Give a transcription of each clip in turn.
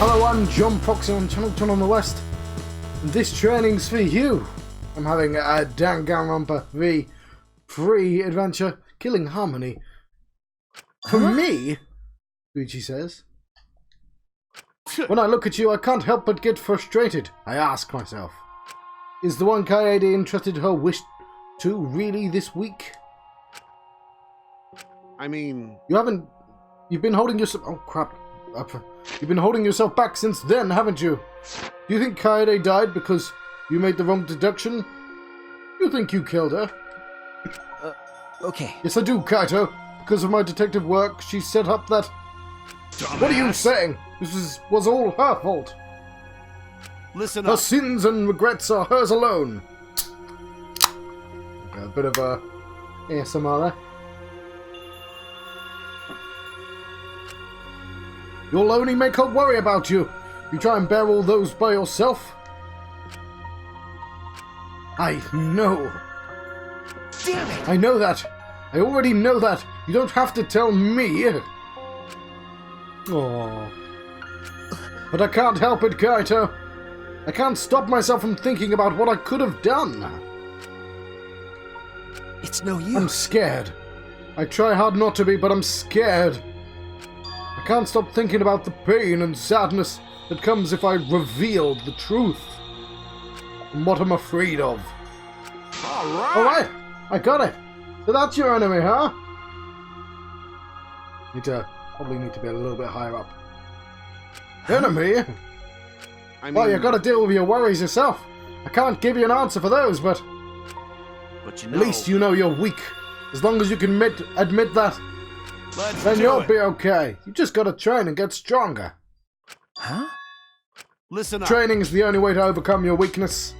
Hello, I'm John Foxy on Channel 10 on the West, and this training's for you. I'm having a Danganronpa v free adventure, Killing Harmony. For me, Gucci says. When I look at you, I can't help but get frustrated. I ask myself, is the one Kaede entrusted her wish to really this weak? I mean... You've been holding yourself... Oh, crap. You've been holding yourself back since then, haven't you? Do you think Kaede died because you made the wrong deduction? You think you killed her? Okay. Yes, I do, Kaito. Because of my detective work, she set up that... Dumbass. What are you saying? This was all her fault. Listen Her up. sins and regrets are hers alone. Okay, a bit of a ASMR there. You'll only make her worry about you. You try and bear all those by yourself. I know. Damn it! I know that. I already know that. You don't have to tell me. Oh. But I can't help it, Kaito. I can't stop myself from thinking about what I could have done. It's no use. I'm scared. I try hard not to be, but I'm scared. I can't stop thinking about the pain and sadness that comes if I reveal the truth. And what I'm afraid of. Alright, I got it. So that's your enemy, huh? Probably need to be a little bit higher up. Enemy? I mean... Well, you gotta deal with your worries yourself. I can't give you an answer for those, but But at least you know you're weak. As long as you can admit that, Let's then do you'll it. be okay. You just gotta train and get stronger. Huh? Listen up. Training's the only way to overcome your weakness.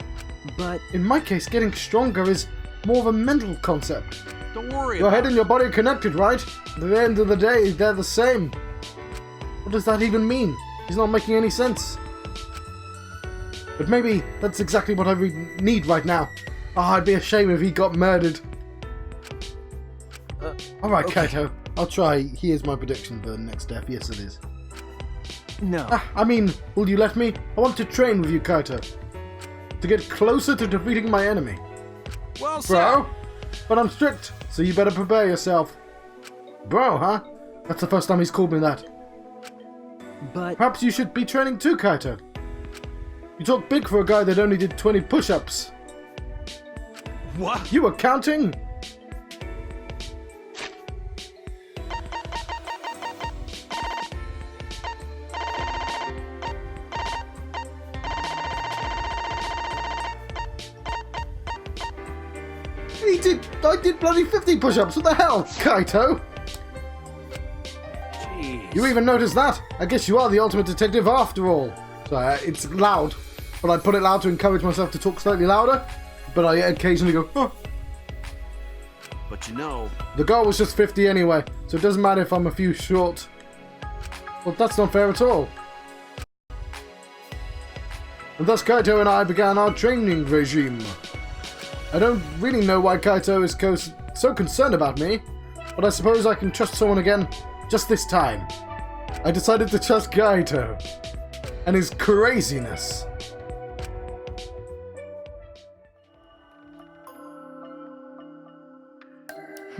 But... In my case, getting stronger is more of a mental concept. Don't worry Your about head and your body are connected, right? At the end of the day, they're the same. What does that even mean? It's not making any sense. But maybe that's exactly what I need right now. Oh, I'd be ashamed if he got murdered. Alright, okay. Kaito. I'll try. Here's my prediction for the next step. Yes, it is. No. I mean, will you let me? I want to train with you, Kaito. To get closer to defeating my enemy. Well said. Bro? But I'm strict, so you better prepare yourself. Bro, huh? That's the first time he's called me that. But... Perhaps you should be training too, Kaito. You talk big for a guy that only did 20 push-ups. What? You were counting? I did bloody 50 push-ups. What the hell, Kaito? Jeez. You even noticed that? I guess you are the ultimate detective after all. So it's loud, but I put it loud to encourage myself to talk slightly louder. But I occasionally go, oh. But you know... The goal was just 50 anyway, so it doesn't matter if I'm a few short. Well, that's not fair at all. And thus Kaito and I began our training regime. I don't really know why Kaito is so concerned about me, but I suppose I can trust someone again just this time. I decided to trust Kaito and his craziness.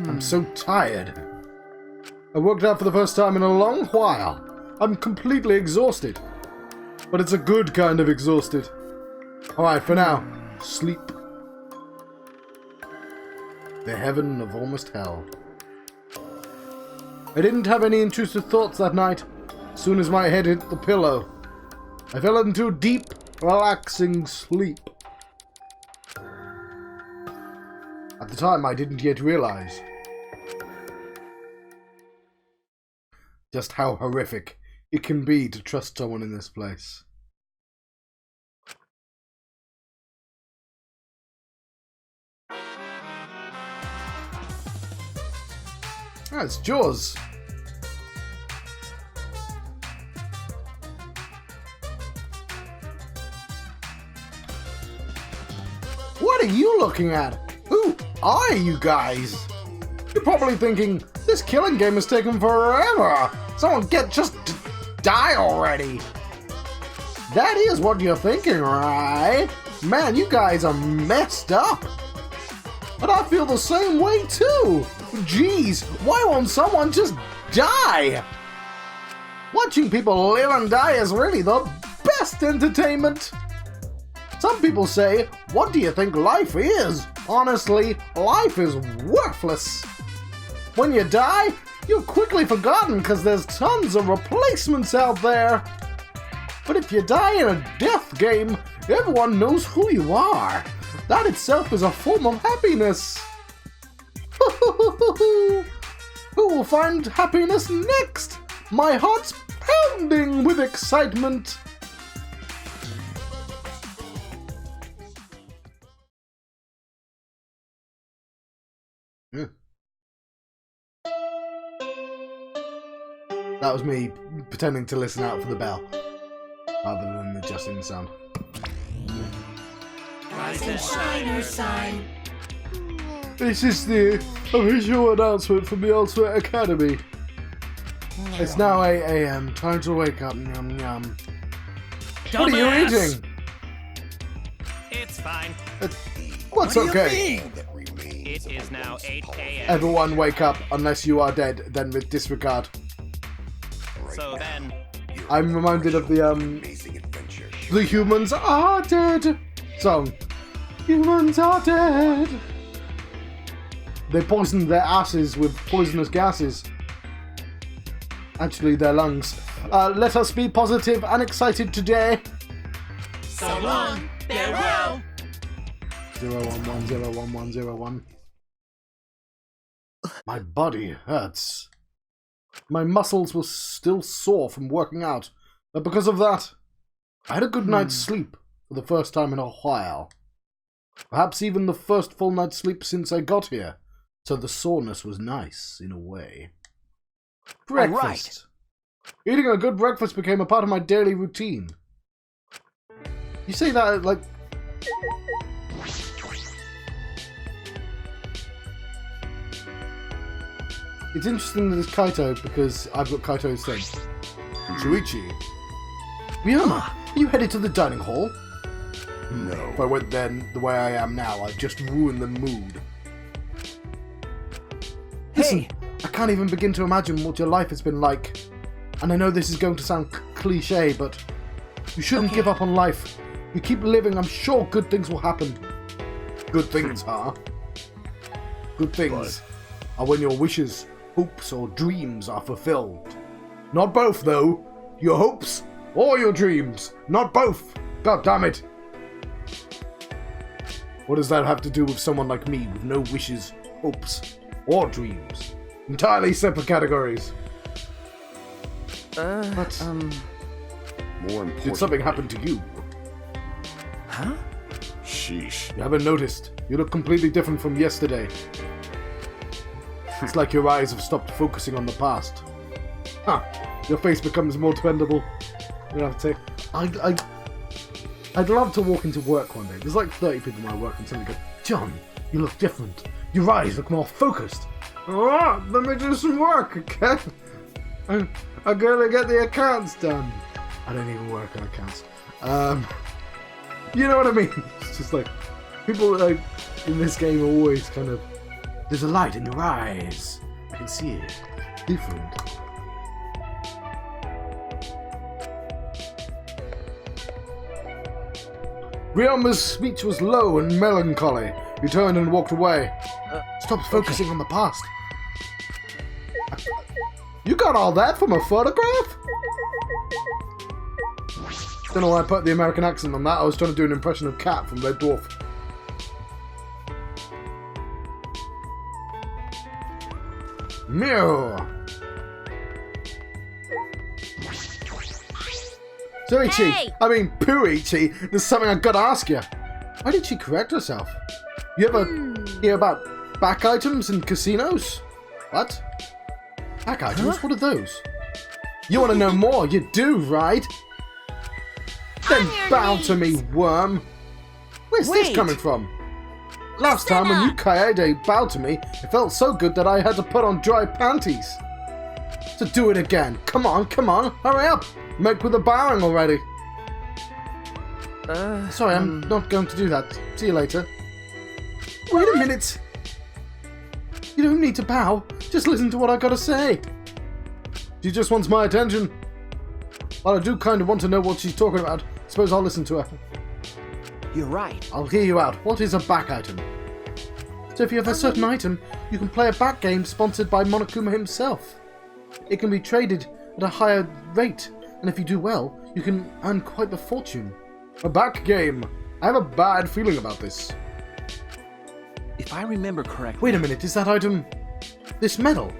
I'm so tired. I worked out for the first time in a long while. I'm completely exhausted. But it's a good kind of exhausted. Alright, for now, sleep. The heaven of almost hell. I didn't have any intrusive thoughts that night. As soon as my head hit the pillow, I fell into deep, relaxing sleep. At the time, I didn't yet realize just how horrific it can be to trust someone in this place. Ah, it's Jaws. What are you looking at? Who are you guys? You're probably thinking, this killing game has taken forever. Someone just die already. That is what you're thinking, right? Man, you guys are messed up. But I feel the same way too. Jeez, why won't someone just die? Watching people live and die is really the best entertainment. Some people say, what do you think life is? Honestly, life is worthless. When you die, you're quickly forgotten because there's tons of replacements out there. But if you die in a death game, everyone knows who you are. That itself is a form of happiness. Who will find happiness next? My heart's pounding with excitement. That was me pretending to listen out for the bell, rather than adjusting the sound. Rise and shine your sign. This is the official announcement from the Ultimate Academy. It's now 8 AM. Time to wake up. Yum yum. What are you eating? It's fine. What's okay? It is now 8 a.m. Everyone wake up unless you are dead, then with disregard. So then, I'm reminded of the humans are dead song. Humans are dead. They poisoned their asses with poisonous gases. Actually, their lungs. Let us be positive and excited today. So long, farewell. 011 My body hurts. My muscles were still sore from working out, but because of that, I had a good night's sleep for the first time in a while. Perhaps even the first full night's sleep since I got here, so the soreness was nice in a way. Breakfast. Eating a good breakfast became a part of my daily routine. You say that like... It's interesting that it's Kaito because I've got Kaito's thing. Shuichi. Ryoma, are you headed to the dining hall? No. If I went then the way I am now, I'd just ruin the mood. Listen, I can't even begin to imagine what your life has been like. And I know this is going to sound cliche, but you shouldn't give up on life. You keep living, I'm sure good things will happen. Good things, huh? Good things are when your wishes, hopes, or dreams are fulfilled. Not both, though. Your hopes or your dreams. Not both. God damn it. What does that have to do with someone like me with no wishes, hopes, or dreams? Entirely separate categories. But, more important. did something happen to you? Huh? Sheesh. You haven't noticed. You look completely different from yesterday. It's like your eyes have stopped focusing on the past. Huh. Your face becomes more dependable. You have to say, I'd love to walk into work one day. There's like 30 people in my work and suddenly go, John, you look different. Your eyes look more focused. Alright, let me do some work, okay? I'm gonna get the accounts done. I don't even work on accounts. You know what I mean? It's just like, people like in this game are always kind of, there's a light in your eyes. I can see it. Different. Ryoma's speech was low and melancholy. He turned and walked away. Stop focusing on the past. You got all that from a photograph? Don't know why I put the American accent on that. I was trying to do an impression of Cat from Red Dwarf. Mew. Zoichi, Hey! I mean Puichi, there's something I've got to ask you. Why did she correct herself? You ever hear about back items in casinos? What? Back items? What are those? You want to know more? You do, right? Then On your bow to me, knees. worm. Where's this Wait. coming from? Last time when you Kaede bowed to me, it felt so good that I had to put on dry panties. So do it again. Come on, hurry up. Make with the bowing already. Sorry, I'm not going to do that. See you later. Wait a minute! You don't need to bow. Just listen to what I gotta say. She just wants my attention. Well, I do kind of want to know what she's talking about. Suppose I'll listen to her. You're right. I'll hear you out. What is a back item? So if you have a certain item, you can play a back game sponsored by Monokuma himself. It can be traded at a higher rate, and if you do well, you can earn quite the fortune. A back game. I have a bad feeling about this. If I remember correctly... Wait a minute, is that item... this medal?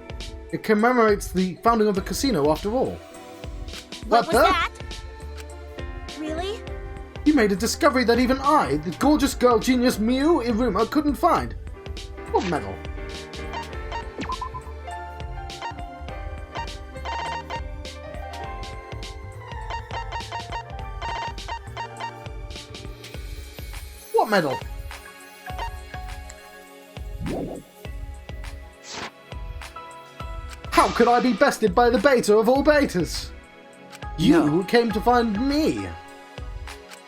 It commemorates the founding of the casino, after all. What was that? Really? You made a discovery that even I, the gorgeous girl genius Miu Iruma, couldn't find. What medal? What medal? How could I be bested by the beta of all betas? You No. came to find me.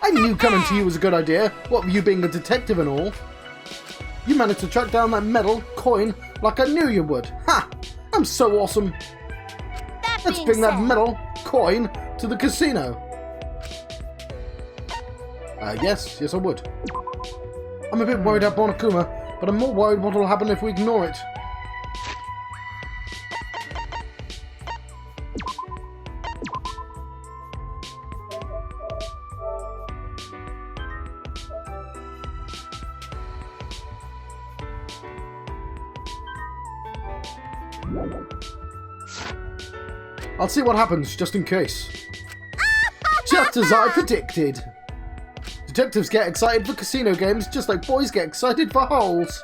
I knew coming to you was a good idea, what with you being a detective and all. You managed to track down that medal, coin, like I knew you would. Ha! I'm so awesome. Let's bring that medal, coin, to the casino. Yes, I would. I'm a bit worried about Monokuma, but I'm more worried what will happen if we ignore it. I'll see what happens, just in case. Just as I predicted. Detectives get excited for casino games, just like boys get excited for holes.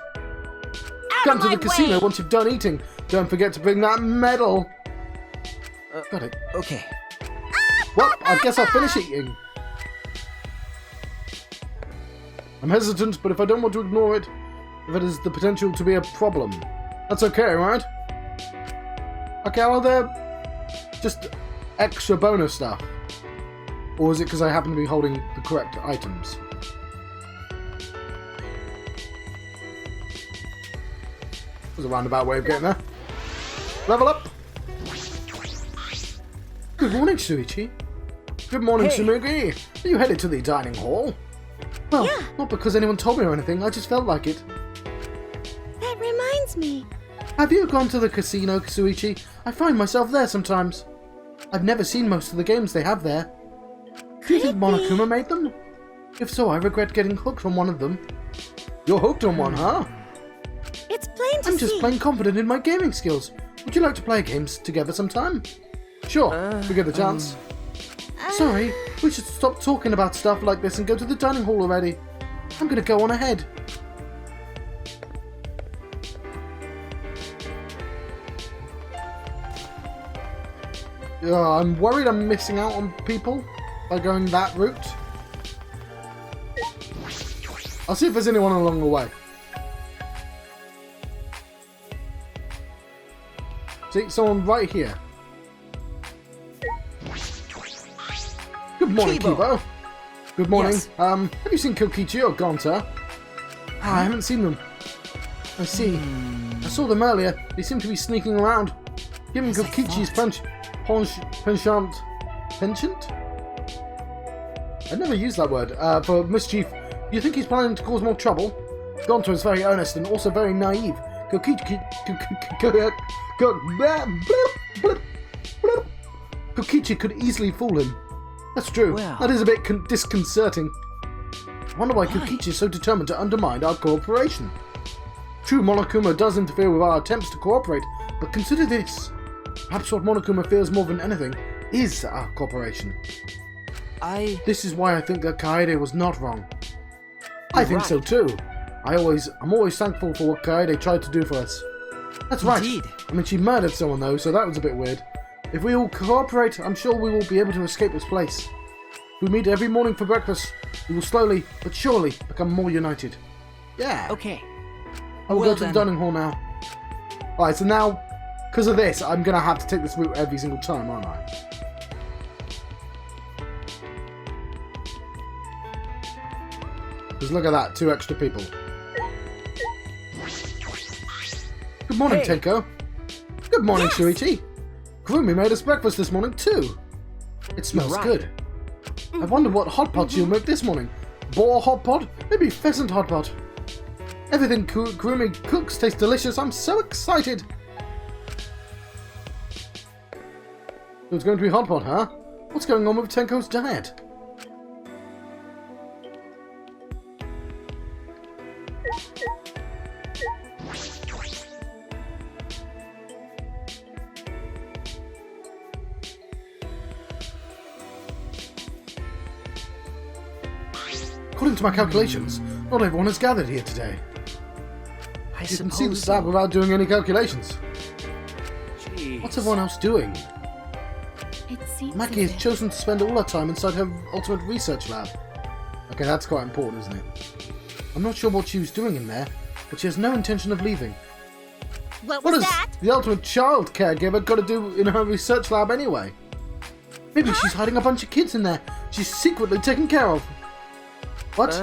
Come to the casino once you've done eating. Don't forget to bring that medal. Got it. Okay. Well, I guess I'll finish eating. I'm hesitant, but if I don't want to ignore it, if it has the potential to be a problem, that's okay, right? Okay, are there just extra bonus stuff? Or is it because I happen to be holding the correct items? There's a roundabout way of getting there. Level up! Good morning, Shuichi. Good morning, Hey. Tsumugi. Are you headed to the dining hall? Well, not because anyone told me or anything, I just felt like it. That reminds me. Have you gone to the casino, Shuichi? I find myself there sometimes. I've never seen most of the games they have there. Do you think Monokuma made them? If so, I regret getting hooked on one of them. You're hooked on one, huh? It's plain to I'm just see. plain confident in my gaming skills. Would you like to play games together sometime? Sure, if we get the chance. Sorry, we should stop talking about stuff like this and go to the dining hall already. I'm gonna go on ahead. I'm worried I'm missing out on people by going that route. I'll see if there's anyone along the way. See, someone right here. Good morning, Kibo. Kibo. Good morning. Yes. Have you seen Kokichi or Gonta? I haven't seen them. I see. I saw them earlier. They seem to be sneaking around. Given Kokichi's penchant? I never used that word. For mischief. You think he's planning to cause more trouble? Gonta is very earnest and also very naive. Kokichi could easily fool him. That's true. Well. That is a bit disconcerting. I wonder why Kokichi is so determined to undermine our cooperation. True, Monokuma does interfere with our attempts to cooperate, but consider this. Perhaps what Monokuma fears more than anything is our cooperation. This is why I think that Kaede was not wrong. I think so too. I'm always thankful for what Kaede tried to do for us. That's right. Indeed. I mean, she murdered someone though, so that was a bit weird. If we all cooperate, I'm sure we will be able to escape this place. We meet every morning for breakfast. We will slowly, but surely, become more united. Yeah. Okay. I will Well go to the then. dining hall now. Alright, so now, because of this, I'm going to have to take this route every single time, aren't I? Because look at that, 2 extra people. Good morning, Hey. Tenko. Good morning, Yes. Shuichi. Kurumi made us breakfast this morning too. It smells right. good. I wonder what hot pot you'll make this morning. Boar hot pot? Maybe pheasant hot pot. Everything Kurumi cooks tastes delicious. I'm so excited. So it's going to be hot pot, huh? What's going on with Tenko's diet? According to my calculations, not everyone has gathered here today. I You can see the suppose stab so. without doing any calculations. Jeez. What's everyone else doing? It seems Maki as has if- chosen to spend all her time inside her ultimate research lab. Okay, that's quite important, isn't it? I'm not sure what she was doing in there, but she has no intention of leaving. What What was has that? the ultimate child caregiver got to do in her research lab anyway? Maybe she's hiding a bunch of kids in there she's secretly taken care of. What?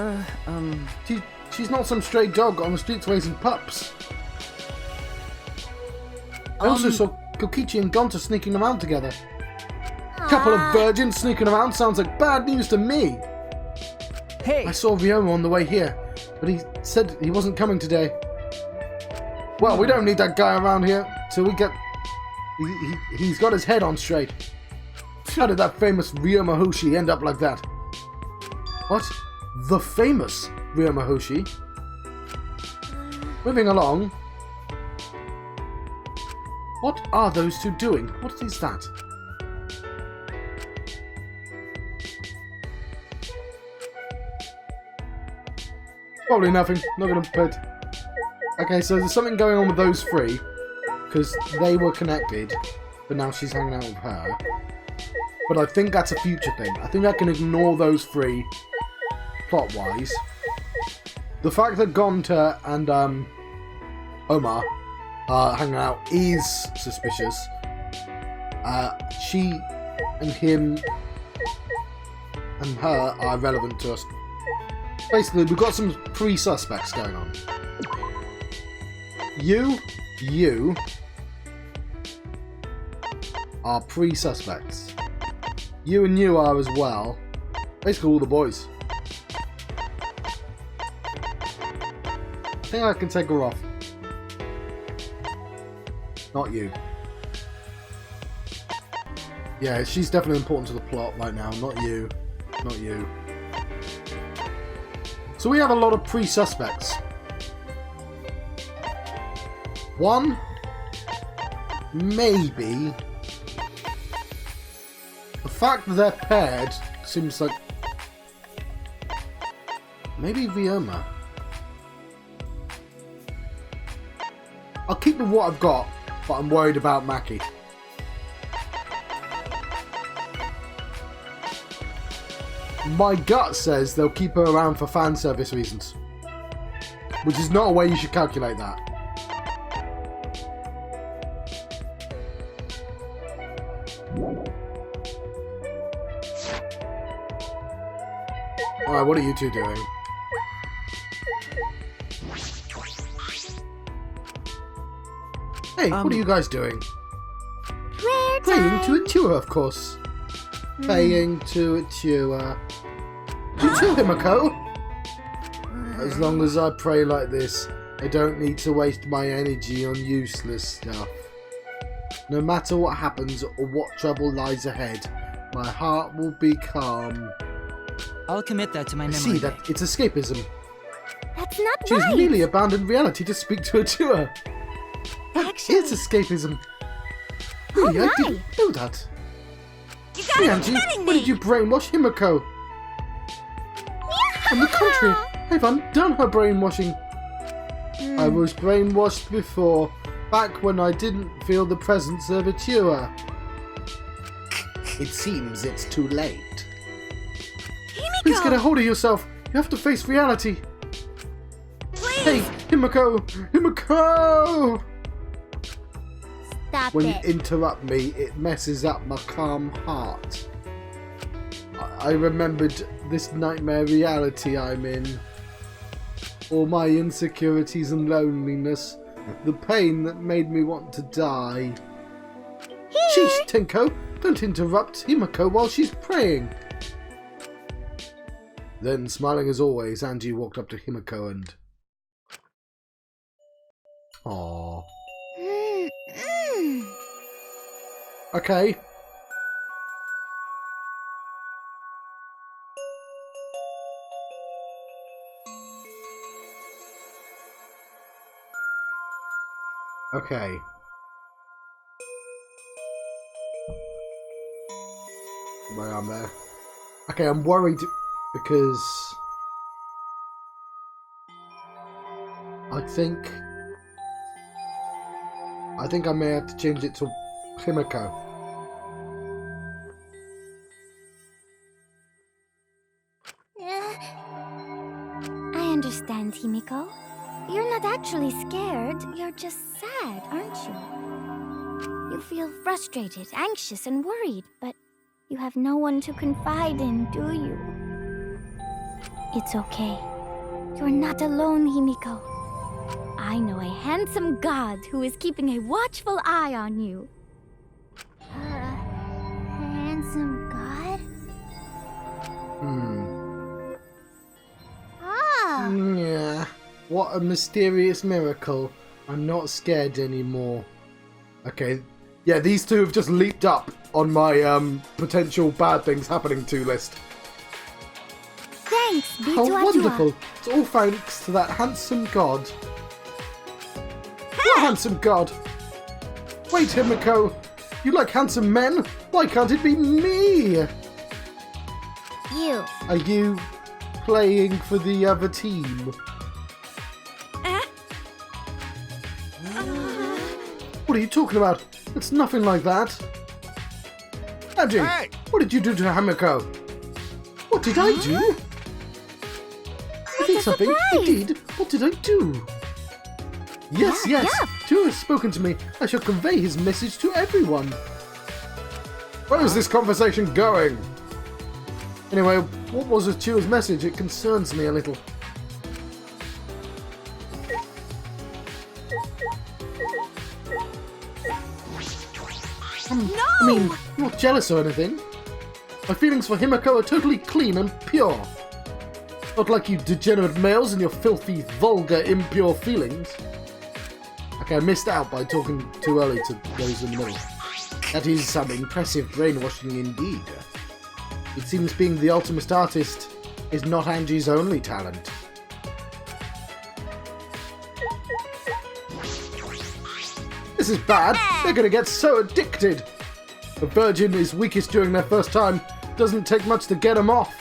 She's not some stray dog on the streets raising pups. I also saw Kokichi and Gonta sneaking around together. Couple of virgins sneaking around sounds like bad news to me. Hey, I saw Ryoma on the way here, but he said he wasn't coming today. Well, we don't need that guy around here till we get... He's got his head on straight. How did that famous Ryoma Hoshi end up like that? What? The famous Ryoma Hoshi? Moving along. What are those two doing? What is that? Probably nothing. Not gonna put. Okay, so there's something going on with those 3 because they were connected, but now she's hanging out with her. But I think that's a future thing. I think I can ignore those 3 plot-wise. The fact that Gonta and Omar are hanging out is suspicious. She and him and her are relevant to us. Basically, we've got some pre-suspects going on. You are pre-suspects. You and you are as well. Basically, all the boys. I think I can take her off. Not you. Yeah, she's definitely important to the plot right now. Not you. Not you. So we have a lot of pre-suspects. 1, maybe. The fact that they're paired seems like maybe Ryoma. I'll keep with what I've got, but I'm worried about Maki. My gut says they'll keep her around for fan service reasons, which is not a way you should calculate that. Alright, what are you two doing? Hey, what are you guys doing? Prayer Praying time. to Atua, of course. Praying to Atua. You too, Himiko? As long as I pray like this, I don't need to waste my energy on useless stuff. No matter what happens or what trouble lies ahead, my heart will be calm. I'll commit that to my I memory. see that it's escapism. That's not She's right. merely abandoned reality to speak to Atua. Actually, It's escapism. Really, I didn't know that. you Hey, gotta Angie, be kidding why me. did you brainwash Himiko? On the contrary, I've undone her brainwashing. I was brainwashed before, back when I didn't feel the presence of Atua. It seems it's too late. Please get a hold of yourself. You have to face reality. Hey, Himiko! Himiko! Stop When you it. interrupt me, it messes up my calm heart. I remembered this nightmare reality I'm in. all my insecurities and loneliness, the pain that made me want to die. Sheesh, Tenko, don't interrupt Himiko while she's praying. Then, smiling as always, Angie walked up to Himiko and... Aww. Okay. Okay. Where am I? Okay, I'm worried because I think I may have to change it to Himiko. I understand, Himiko. You're not actually scared. You're just sad, aren't you? You feel frustrated, anxious, and worried, but you have no one to confide in, do you? It's okay. You're not alone, Himiko. I know a handsome god who is keeping a watchful eye on you. Handsome god? Ah! Yeah. What a mysterious miracle. I'm not scared anymore. Okay. Yeah, these two have just leaped up on my potential bad things happening to list. Thanks, be How to Atua. wonderful. It's all thanks to that handsome god. What handsome god? Wait, Himiko. You like handsome men? Why can't it be me? You. Are you playing for the other team? What are you talking about? It's nothing like that. Angie, Hey! what did you do to Himiko? What did I do? I did something. Indeed. What did I do? Yes, Yeah, yes. yeah. Chu has spoken to me. I shall convey his message to everyone. Where is this conversation going? Anyway, what was Chu's message? It concerns me a little. I mean, I'm not jealous or anything. My feelings for Himiko are totally clean and pure. Not like you degenerate males and your filthy, vulgar, impure feelings. Okay, I missed out by talking too early to those in the middle. That is some impressive brainwashing indeed. It seems being the ultimate artist is not Angie's only talent. This is bad. They're gonna get so addicted. A virgin is weakest during their first time. Doesn't take much to get them off.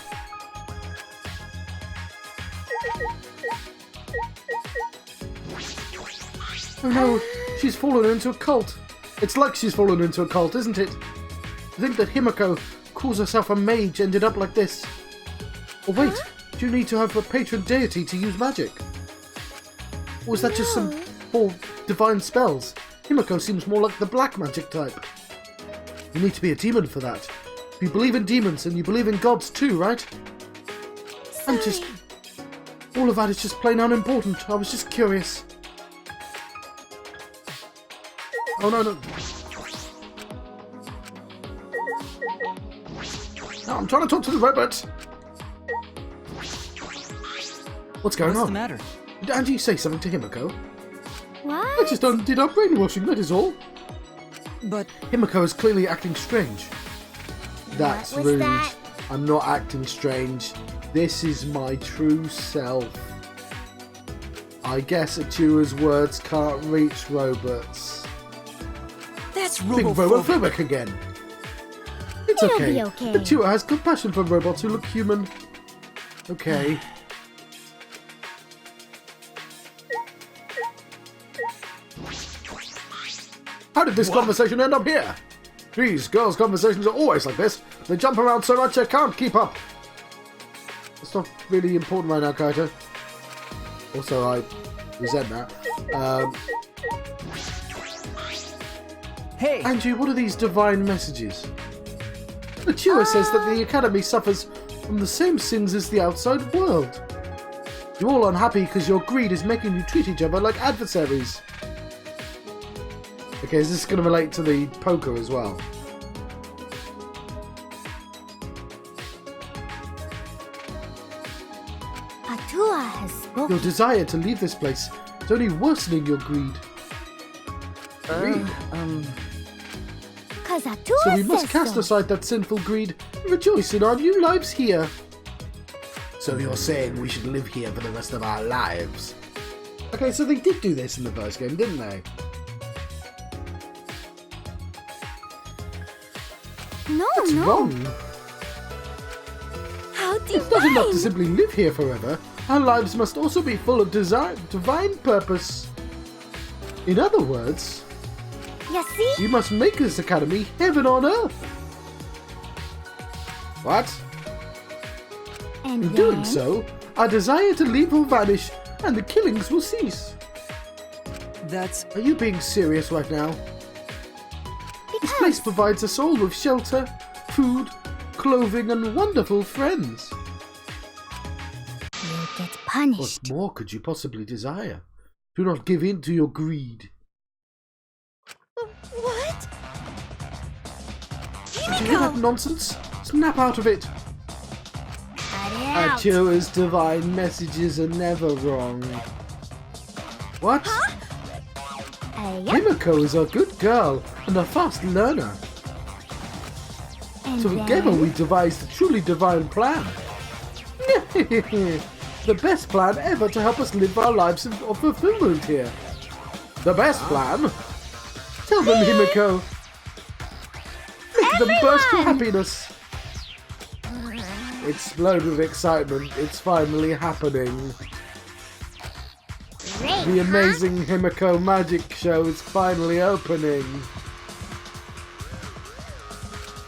Oh no, she's fallen into a cult. It's like she's fallen into a cult, isn't it? To think that Himiko, calls herself a mage, ended up like this. Or wait, do you need to have a patron deity to use magic? Or is that just some poor divine spells? Himiko seems more like the black magic type. You need to be a demon for that. You believe in demons and you believe in gods too, right? I'm just... all of that is just plain unimportant. I was just curious. Oh no, no. No, I'm trying to talk to the robot. What's going What's on? the matter? Did Angie say something to Himiko? I What? just undid our brainwashing, that is all. But Himiko is clearly acting strange. That's What was rude. that? I'm not acting strange. This is my true self. I guess Atua's words can't reach robots. that's Being robophobic. robophobic again. It's It'll okay. be okay. Atua has compassion for robots who look human. Okay. How did this conversation end up here? Geez, girls' conversations are always like this. They jump around so much I can't keep up. It's not really important right now, Kaito. Also, I resent that. Hey, Angie, what are these divine messages? Atua says that the Academy suffers from the same sins as the outside world. You're all unhappy because your greed is making you treat each other like adversaries. Okay, is this going to relate to the poker as well? Atua has spoken. Your desire to leave this place is only worsening your greed. Greed? Cause Atua So we must says cast so. aside that sinful greed and rejoice in our new lives here. So you're saying we should live here for the rest of our lives? Okay, so they did do this in the first game, didn't they? No, What's no. wrong? How It's not enough to divine! simply live here forever. Our lives must also be full of divine purpose. In other words, You see? we must make this academy heaven on earth. What? And In doing then- so, our desire to leave will vanish and the killings will cease. That's... Are you being serious right now? This Because place provides us all with shelter, food, clothing, and wonderful friends. you get What punished. more could you possibly desire? Do not give in to your greed. What? Did you hear that nonsense? Snap out of it! Cut it out. Atua's divine messages are never wrong. What? Yep. Himiko is a good girl and a fast learner. And Together then- we devised a truly divine plan. The best plan ever to help us live our lives of fulfillment here. The best plan? Tell them, Himiko. Make them burst with happiness. Explode with excitement. It's finally happening. Great, The amazing Himiko magic show is finally opening.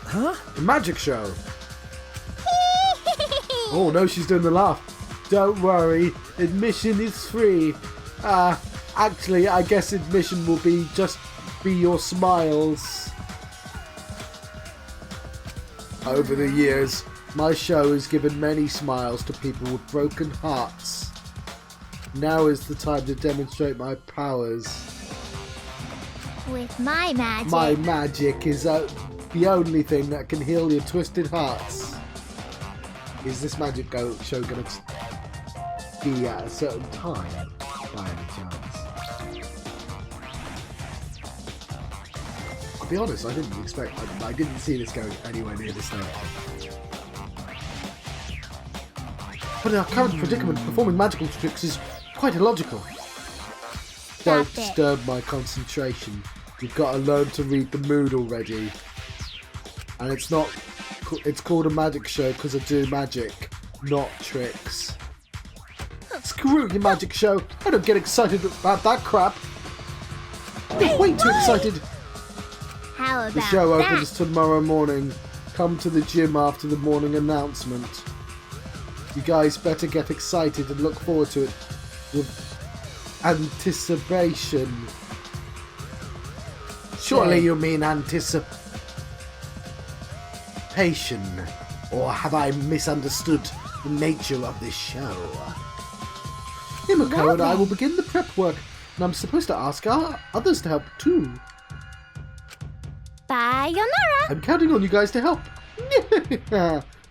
Huh? The magic show. Oh no, she's doing the laugh. Don't worry, admission is free. Actually, I guess admission will be your smiles. Over the years, my show has given many smiles to people with broken hearts. Now is the time to demonstrate my powers. With my magic. My magic is the only thing that can heal your twisted hearts. Is this magic show going to be at a certain time, by any chance? I'll be honest, I didn't expect, I didn't see this going anywhere near this stage. But in our current predicament, performing magical tricks is quite illogical. Don't it. disturb my concentration. You've got to learn to read the mood already. And it's not... It's called a magic show because I do magic, not tricks. Screw your magic show. I don't get excited about that crap. I'm way too excited. How about The show that? opens tomorrow morning. Come to the gym after the morning announcement. You guys better get excited and look forward to it with anticipation. Surely you mean anticipation? Or have I misunderstood the nature of this show? Himiko and I will begin the prep work, and I'm supposed to ask our others to help too. Sayonara. I'm counting on you guys to help.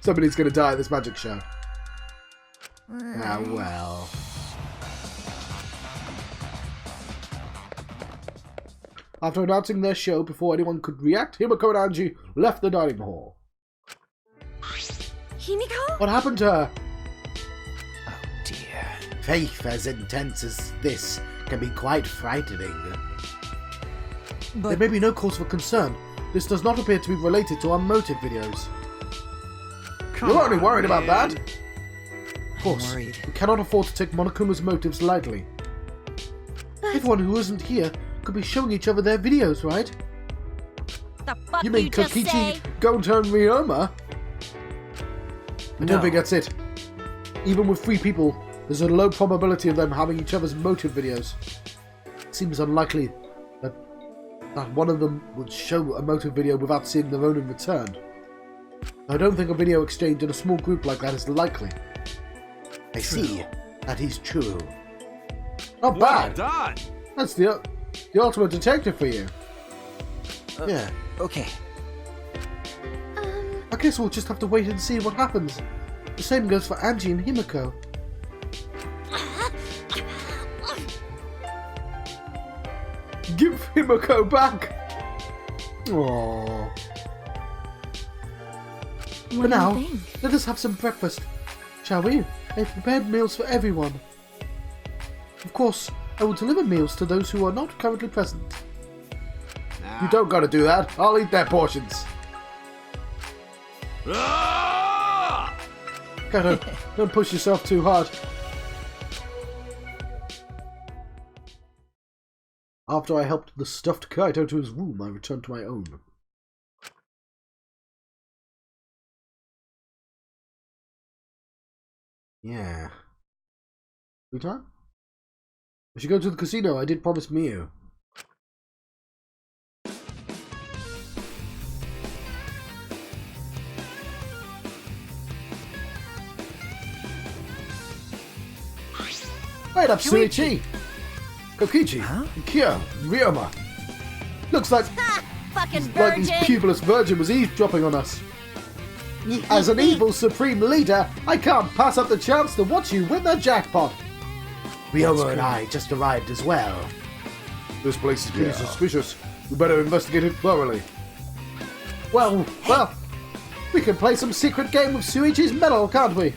Somebody's going to die at this magic show. Ah, well. After announcing their show before anyone could react, Himiko and Angie left the dining hall. Himiko? What happened to her? Oh dear. Faith as intense as this can be quite frightening. There But may be no cause for concern. This does not appear to be related to our motive videos. You're only worried about that? Of course, worried. we cannot afford to take Monokuma's motives lightly. Everyone who isn't here could be showing each other their videos, right? The fuck You mean just Kokichi, say? Gonta, and Ryoma? I don't No. think that's it. Even with 3 people, there's a low probability of them having each other's motive videos. It seems unlikely that one of them would show a motive video without seeing their own in return. I don't think a video exchange in a small group like that is likely. I see. that he's true. Not Well bad. done. That's the ultimate detective for you. Yeah. Okay. I guess we'll just have to wait and see what happens. The same goes for Angie and Himiko. Give Himiko back! Aww. For What now, do you think? let us have some breakfast, shall we? I've prepared meals for everyone. Of course, I will deliver meals to those who are not currently present. You don't gotta do that. I'll eat their portions. Ah! Kaito, don't push yourself too hard. After I helped the stuffed Kaito to his room, I returned to my own. Yeah. Free time? I should go to the casino. I did promise Miu. Right up, Suichi! Kokichi, Kyo, Ryoma. Looks like Fucking his virgin! pupilless virgin was eavesdropping on us. As an evil supreme leader, I can't pass up the chance to watch you win the jackpot. Ryoma and I just arrived as well. This place is pretty suspicious. We better investigate it thoroughly. Well, we can play some secret game with Suichi's medal, can't we?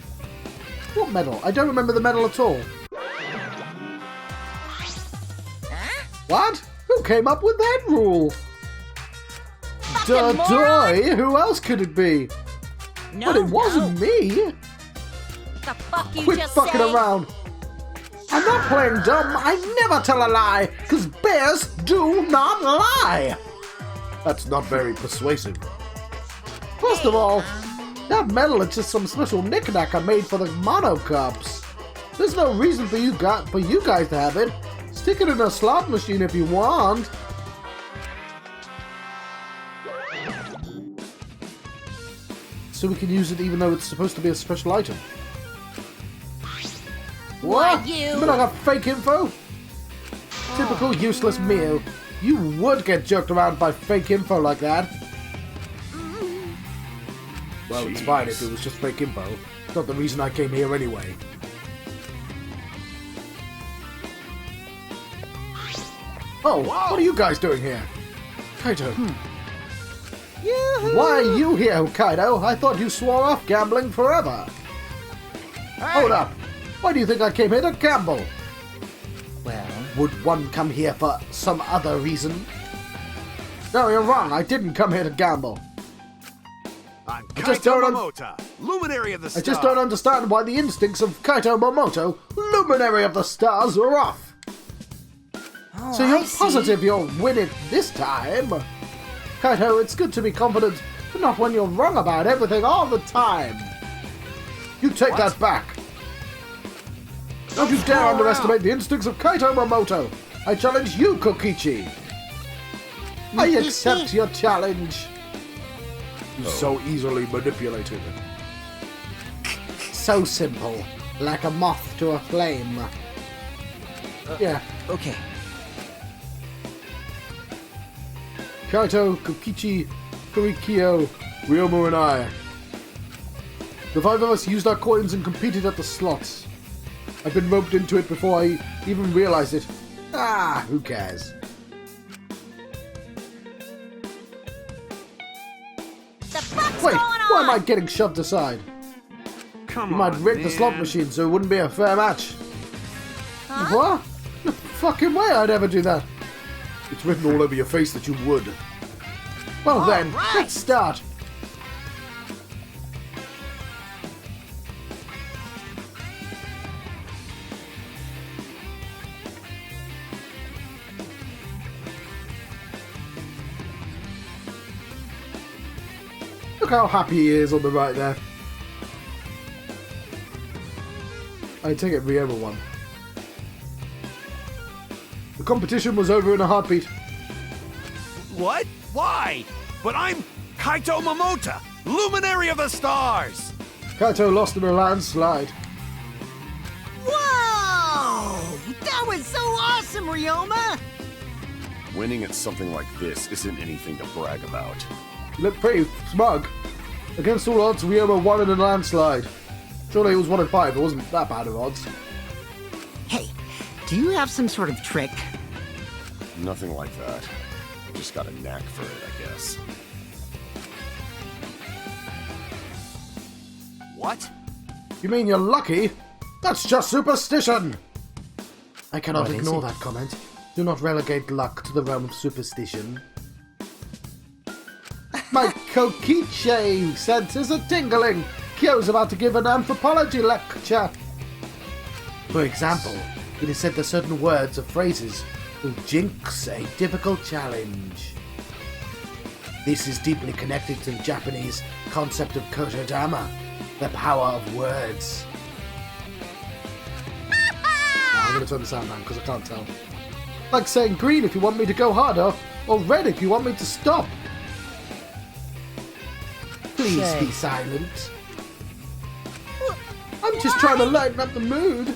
What medal? I don't remember the medal at all. What? Who came up with that rule? Doy? Who else could it be? No, But it wasn't me. The fuck you Quit just fucking say? around. I'm not playing dumb. I never tell a lie, because bears do not lie. That's not very persuasive. First of all, that medal is just some special knick-knack I made for the Mono Cups. There's no reason for you guys to have it. Stick it in a slot machine if you want. So we can use it even though it's supposed to be a special item. What? you- mean I got fake info? Typical useless Mio. You would get jerked around by fake info like that. Well, it's fine if it was just fake info. It's not the reason I came here anyway. Oh, what are you guys doing here? Kaito. Why are you here, Kaido? I thought you swore off gambling forever. Hold up. Why do you think I came here to gamble? Well, Would one come here for some other reason? No, you're wrong. I didn't come here to gamble. I'm I just Kaito don't Momota, luminary of the I stars. just don't understand why the instincts of Kaito Momoto, luminary of the stars, are off. So you're positive you'll win it this time? Kaito, it's good to be confident, but not when you're wrong about everything all the time. You take that back. Don't you dare underestimate the instincts of Kaito Momoto. I challenge you, Kokichi. I accept your challenge. You're so easily manipulated. So simple, like a moth to a flame. Yeah. okay. Kaito, Kokichi, Kurikyo, Ryomu and I. The five of us used our coins and competed at the slots. I've been roped into it before I even realized it. Ah, who cares? The fuck's Wait, going why on? am I getting shoved aside? Come You on, might rig the slot man. machine so it wouldn't be a fair match. Huh? What? No fucking way I'd ever do that. It's written all over your face that you would. Well then, right. let's start. Look how happy he is on the right there. I take it Ryoma won. The competition was over in a heartbeat. What? Why? But I'm Kaito Momota, luminary of the stars. Kaito lost in a landslide. Whoa! That was so awesome, Ryoma! Winning at something like this isn't anything to brag about. You look pretty smug. Against all odds, Ryoma won in a landslide. Surely it was 1 in 5, it wasn't that bad of odds. Hey, do you have some sort of trick? Nothing like that. Just got a knack for it, I guess. What? You mean you're lucky? That's just superstition! I cannot What is ignore it? that comment. Do not relegate luck to the realm of superstition. My Kokiche senses are tingling. Kyo's about to give an anthropology lecture. For example, it is said that certain words or phrases will jinx a difficult challenge. This is deeply connected to the Japanese concept of kotodama, the power of words. Now, I'm going to turn the sound down because I can't tell. Like saying green if you want me to go harder, or red if you want me to stop. Please Shay. be silent. I'm just trying to lighten up the mood.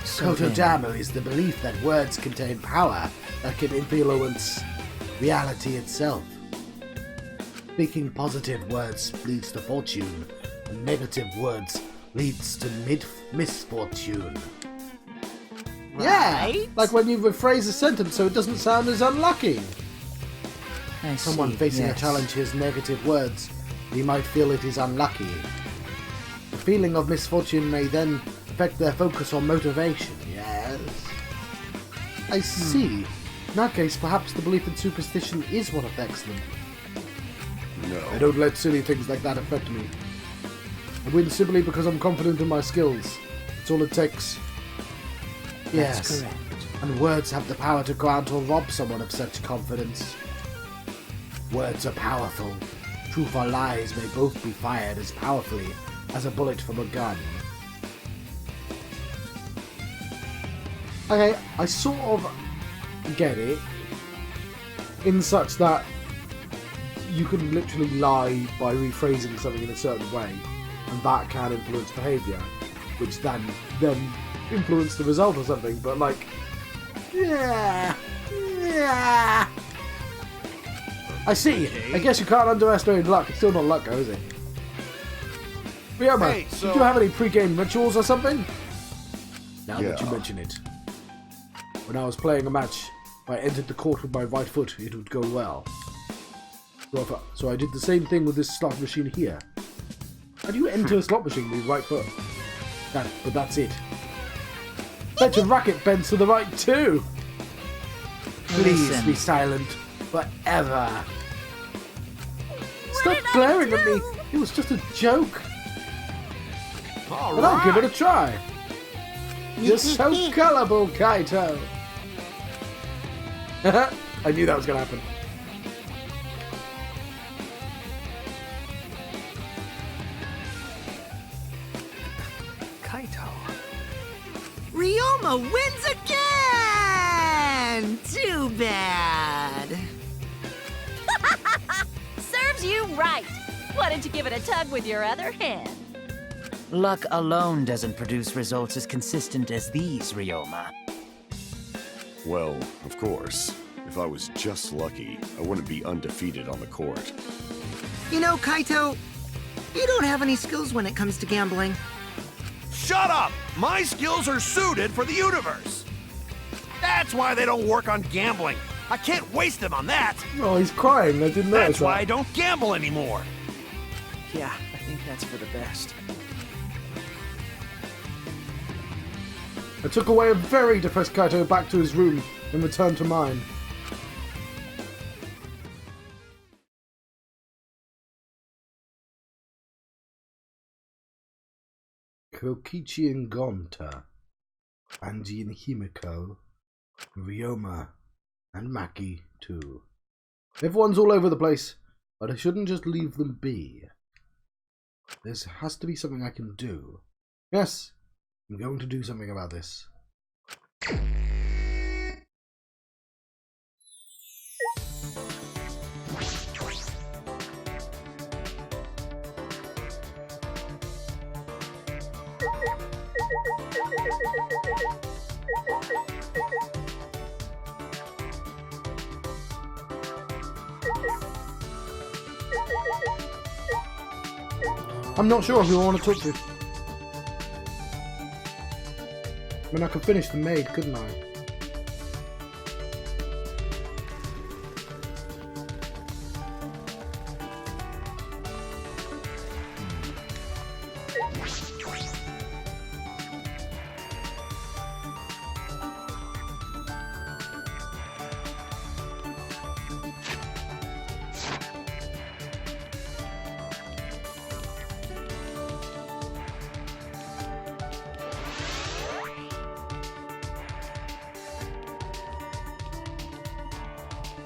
Kotodama is the belief that words contain power that can influence reality itself. Speaking positive words leads to fortune, and negative words leads to misfortune. Yeah, like when you rephrase a sentence so it doesn't sound as unlucky. I Someone see, facing yes. a challenge hears negative words, he might feel it is unlucky. The feeling of misfortune may then affect their focus or motivation, yes? I see. In that case, perhaps the belief in superstition is what affects them. No. I don't let silly things like that affect me. I win simply because I'm confident in my skills. That's all it takes. That's Yes, correct. and words have the power to grant or rob someone of such confidence. Words are powerful. Truth or lies may both be fired as powerfully as a bullet from a gun. Okay, I sort of get it, in such that you can literally lie by rephrasing something in a certain way, and that can influence behaviour, which then influence the result or something, but like, yeah. I see. I guess you can't underestimate luck. It's still not luck, though, is it? Ryoma, Hey, so- did you have any pre-game rituals or something? Now that you Yeah. mention it. When I was playing a match, if I entered the court with my right foot, it would go well. So I did the same thing with this slot machine here. How do you enter a slot machine with your right foot? But that's it. Bet your racket bends to the right too! Please Listen. be silent forever. Stop glaring at me! It was just a joke. All But I'll give it a right. try. You're so gullible, Kaito. I knew that was going to happen. Kaito. Ryoma wins again! Too bad. Serves you right. Why don't you give it a tug with your other hand? Luck alone doesn't produce results as consistent as these, Ryoma. Well, of course. If I was just lucky, I wouldn't be undefeated on the court. You know, Kaito, you don't have any skills when it comes to gambling. Shut up! My skills are suited for the universe. That's why they don't work on gambling. I can't waste them on that. Oh, he's crying. I didn't notice That's why I that. don't gamble anymore. Yeah, I think that's for the best. I took away a very depressed Kaito back to his room and returned to mine. Kokichi and Gonta, Angie and Himiko, Ryoma, and Maki too. Everyone's all over the place, but I shouldn't just leave them be. There has to be something I can do. Yes, I'm going to do something about this. I'm not sure who I want to talk to. I mean, I could finish the maid, couldn't I?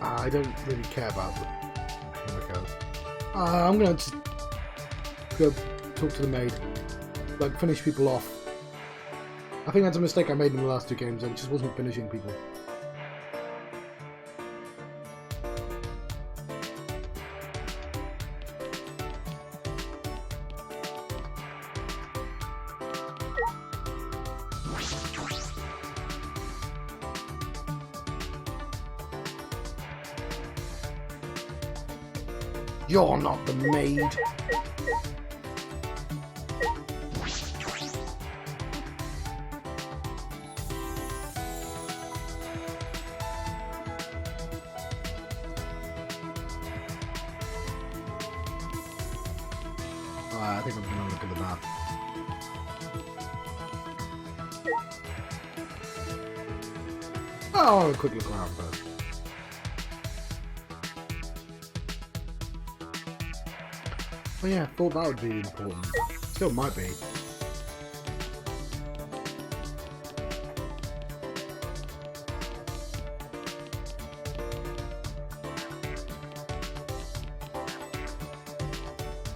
I don't really care about them. I'm gonna just go talk to the maid. Like, finish people off. I think that's a mistake I made in the last two games. I just wasn't finishing people. You're not the maid. I think I'm gonna look at the map. Oh, a quick look around first. Oh yeah, I thought that would be important. Still might be.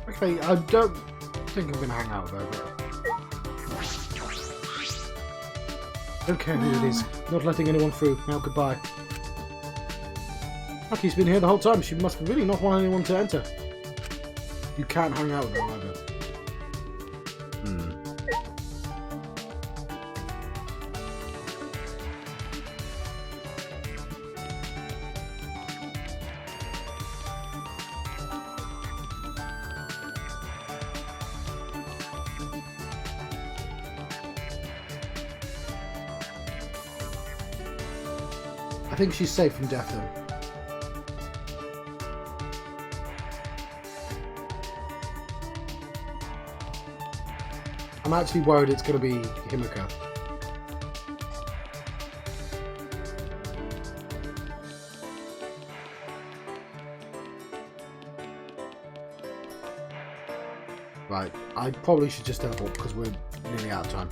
Okay, I don't think I'm gonna hang out there, but... Don't care who it is. Not letting anyone through. Now goodbye. Aki's been here the whole time. She must really not want anyone to enter. You can't hang out with them either. I think she's safe from death though. I'm actually worried it's going to be Himiko. Right, I probably should just teleport because we're nearly out of time.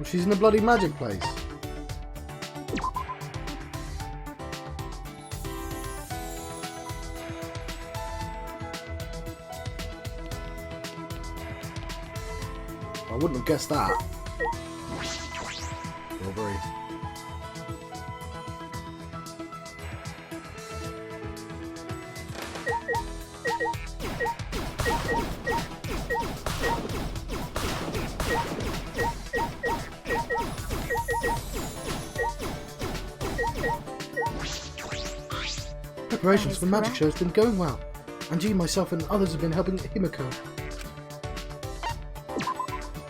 She's in the bloody magic place. I wouldn't have guessed that. Robbery. Preparations for the magic show has been going well. Angie, myself, and others have been helping Himiko.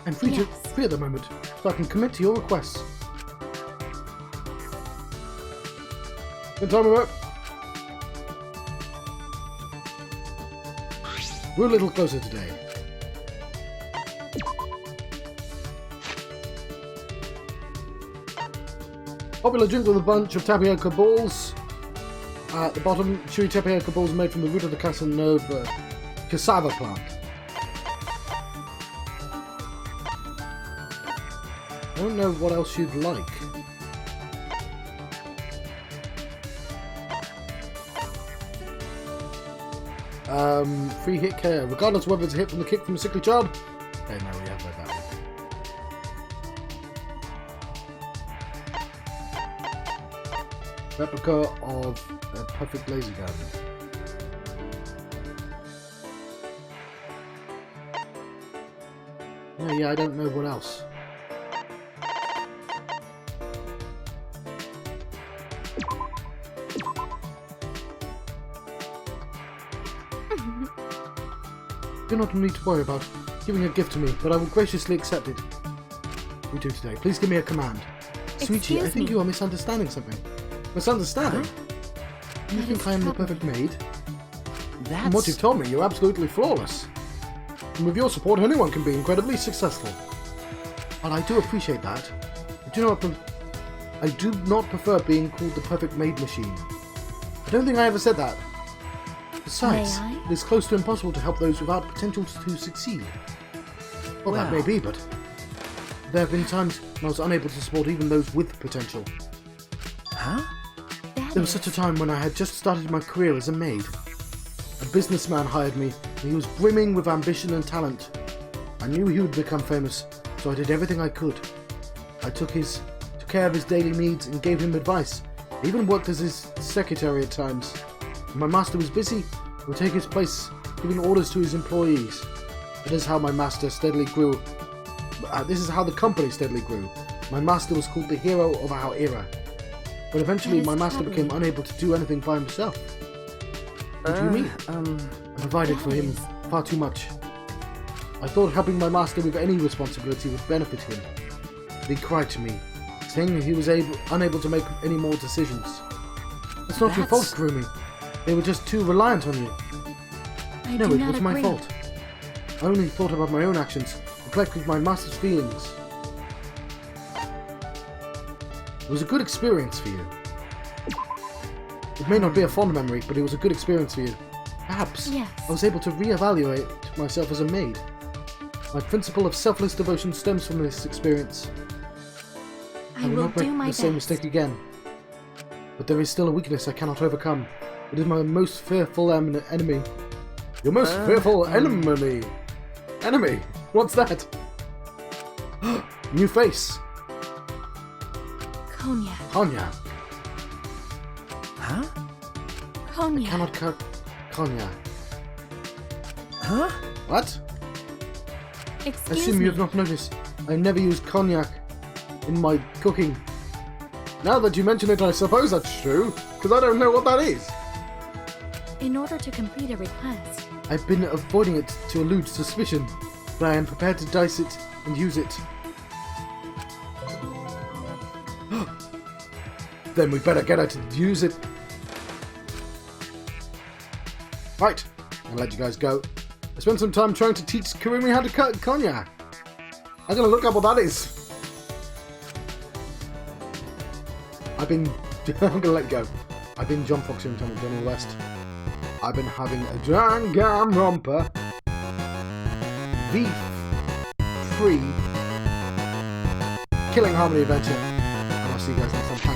I'm free at the moment, so I can commit to your requests. Good time of it. We're a little closer today. Popular drink with a bunch of tapioca balls. At the bottom, chewy tapioca balls made from the root of the castle nova cassava plant. I don't know what else you'd like. Free hit care. Regardless of whether it's a hit from the kick from a sickly child. Okay, no, we have read that one. Replica of a perfect laser gun. Yeah, I don't know what else. You do not need to worry about giving a gift to me, but I will graciously accept it. We do today. Please give me a command. Sweetie, I think you are misunderstanding something. Misunderstanding? You think I am the perfect maid? From what you've told me, you're absolutely flawless. And with your support, anyone can be incredibly successful. Well, I do appreciate that. I do not prefer being called the perfect maid machine. I don't think I ever said that. Besides, it is close to impossible to help those without potential to succeed. Well, that may be, but there have been times when I was unable to support even those with potential. Huh? There was such a time when I had just started my career as a maid. A businessman hired me, and he was brimming with ambition and talent. I knew he would become famous, so I did everything I could. I took care of his daily needs and gave him advice. I even worked as his secretary at times. When my master was busy, I would take his place, giving orders to his employees. This is how my master steadily grew. This is how the company steadily grew. My master was called the hero of our era. But eventually my master became unable to do anything by himself. What do you mean? I provided for him far too much. I thought helping my master with any responsibility would benefit him. But he cried to me, saying he was unable to make any more decisions. It's not your fault, Kurumi. They were just too reliant on you. No, it was my fault. I only thought about my own actions, reflected my master's feelings. It was a good experience for you. It may not be a fond memory, but it was a good experience for you. Perhaps I was able to reevaluate myself as a maid. My principle of selfless devotion stems from this experience. I will not make the same mistake again. But there is still a weakness I cannot overcome. It is my most fearful enemy. Your most fearful enemy? Enemy? What's that? New face. Konya. Konya. Huh? Konya. I cannot cook Konya. Huh? What? I Excuse assume me. you have not noticed. I never use cognac in my cooking. Now that you mention it, I suppose that's true, because I don't know what that is. In order to complete a request, I've been avoiding it to elude suspicion, but I am prepared to dice it and use it. Then we better get her to use it. Right, I'll let you guys go. I spent some time trying to teach Kurumi how to cut cognac. I'm gonna look up what that is. I'm gonna let go. I've been John Fox and Donald West. I've been having a Danganronpa V3 Killing Harmony adventure. And I'll see you guys next time.